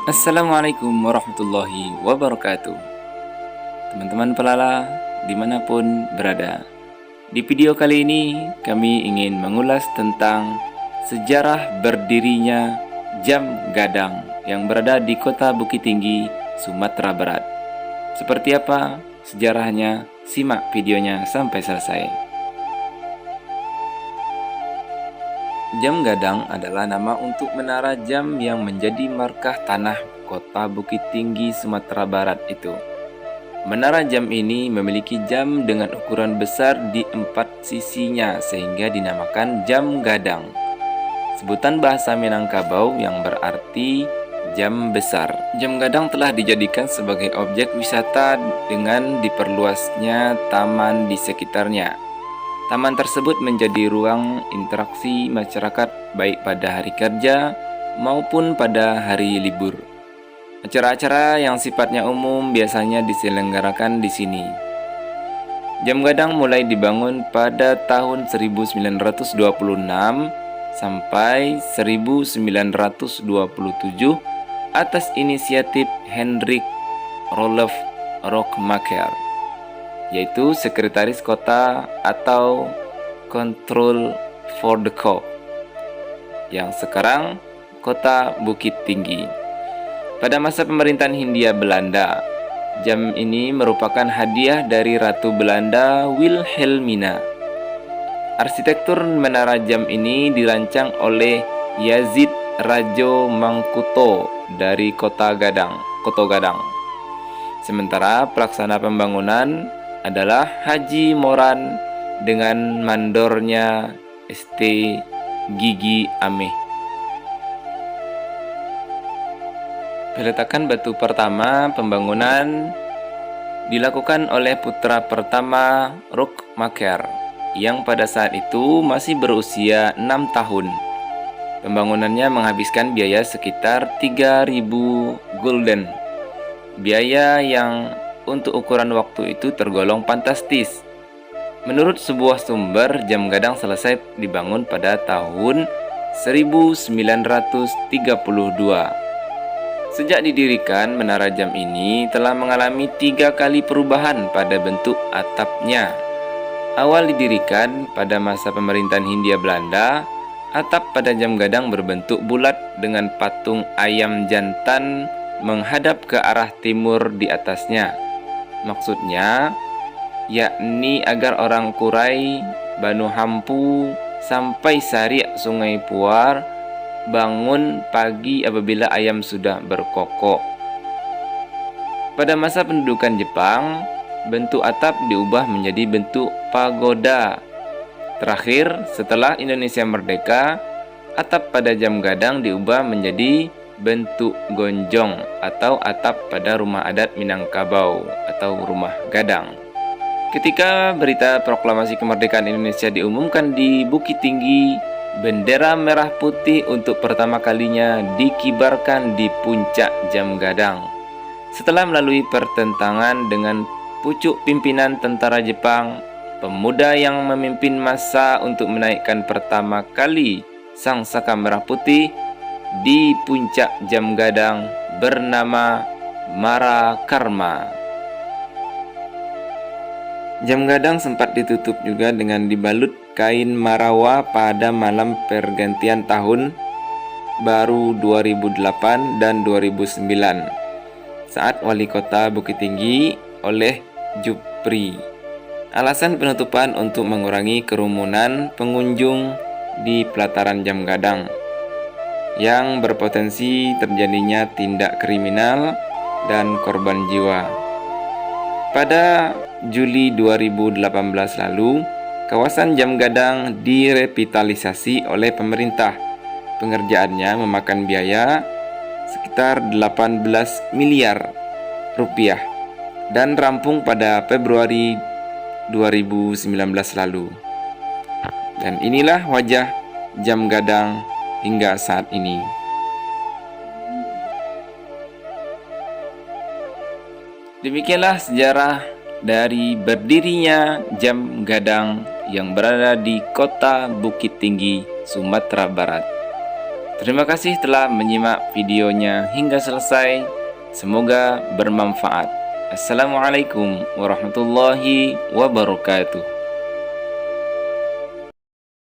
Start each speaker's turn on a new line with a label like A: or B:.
A: Assalamualaikum warahmatullahi wabarakatuh. Teman-teman pelala dimanapun berada. Di video kali ini kami ingin mengulas tentang sejarah berdirinya Jam Gadang yang berada di kota Bukit Tinggi, Sumatera Barat. Seperti apa sejarahnya? Simak videonya sampai selesai. Jam Gadang adalah nama untuk menara jam yang menjadi markah tanah kota Bukit Tinggi, Sumatera Barat itu. Menara jam ini memiliki jam dengan ukuran besar di 4 sisinya sehingga dinamakan Jam Gadang. Sebutan bahasa Minangkabau yang berarti jam besar. Jam Gadang telah dijadikan sebagai objek wisata dengan diperluasnya taman di sekitarnya. Taman tersebut menjadi ruang interaksi masyarakat baik pada hari kerja maupun pada hari libur. Acara-acara yang sifatnya umum biasanya diselenggarakan di sini. Jam Gadang mulai dibangun pada tahun 1926 sampai 1927 atas inisiatif Hendrik Roloff Rockmaker, yaitu sekretaris kota atau Control for the Cop, yang sekarang kota Bukit Tinggi. Pada masa pemerintahan Hindia Belanda, jam ini merupakan hadiah dari Ratu Belanda Wilhelmina. Arsitektur menara jam ini dirancang oleh Yazid Rajo Mangkuto dari Koto Gadang. Sementara pelaksana pembangunan adalah Haji Moran dengan mandornya St. Gigi Ameh. Peletakan batu pertama pembangunan dilakukan oleh putra pertama Rockmaker yang pada saat itu masih berusia 6 tahun. Pembangunannya menghabiskan biaya sekitar 3.000 gulden. Biaya yang untuk ukuran waktu itu tergolong fantastis. Menurut sebuah sumber, Jam Gadang selesai dibangun pada tahun 1932. Sejak didirikan, menara jam ini telah mengalami 3 kali perubahan pada bentuk atapnya. Awal didirikan pada masa pemerintahan Hindia Belanda, atap pada Jam Gadang berbentuk bulat dengan patung ayam jantan menghadap ke arah timur di atasnya. Maksudnya, yakni agar orang Kurai, Banu Hampu, sampai Sariak Sungai Puar bangun pagi apabila ayam sudah berkokok. Pada masa pendudukan Jepang, bentuk atap diubah menjadi bentuk pagoda. Terakhir, setelah Indonesia merdeka, atap pada Jam Gadang diubah menjadi bentuk gonjong atau atap pada rumah adat Minangkabau atau rumah gadang. Ketika berita proklamasi kemerdekaan Indonesia diumumkan di Bukit Tinggi, bendera merah putih untuk pertama kalinya dikibarkan di puncak Jam Gadang. Setelah melalui pertentangan dengan pucuk pimpinan tentara Jepang, pemuda yang memimpin massa untuk menaikkan pertama kali sang saka merah putih di puncak Jam Gadang bernama Mara Karma. Jam Gadang sempat ditutup juga dengan dibalut kain marawa pada malam pergantian tahun baru 2008 dan 2009 saat wali kota Bukit Tinggi oleh Jupri. Alasan penutupan untuk mengurangi kerumunan pengunjung di pelataran Jam Gadang yang berpotensi terjadinya tindak kriminal dan korban jiwa. Pada Juli 2018 lalu, kawasan Jam Gadang direvitalisasi oleh pemerintah. Pengerjaannya memakan biaya sekitar 18 miliar rupiah dan rampung pada Februari 2019 lalu. Dan inilah wajah Jam Gadang hingga saat ini. Demikianlah sejarah dari berdirinya Jam Gadang yang berada di kota Bukit Tinggi, Sumatera Barat. Terima kasih telah menyimak videonya hingga selesai. Semoga bermanfaat. Assalamualaikum warahmatullahi wabarakatuh.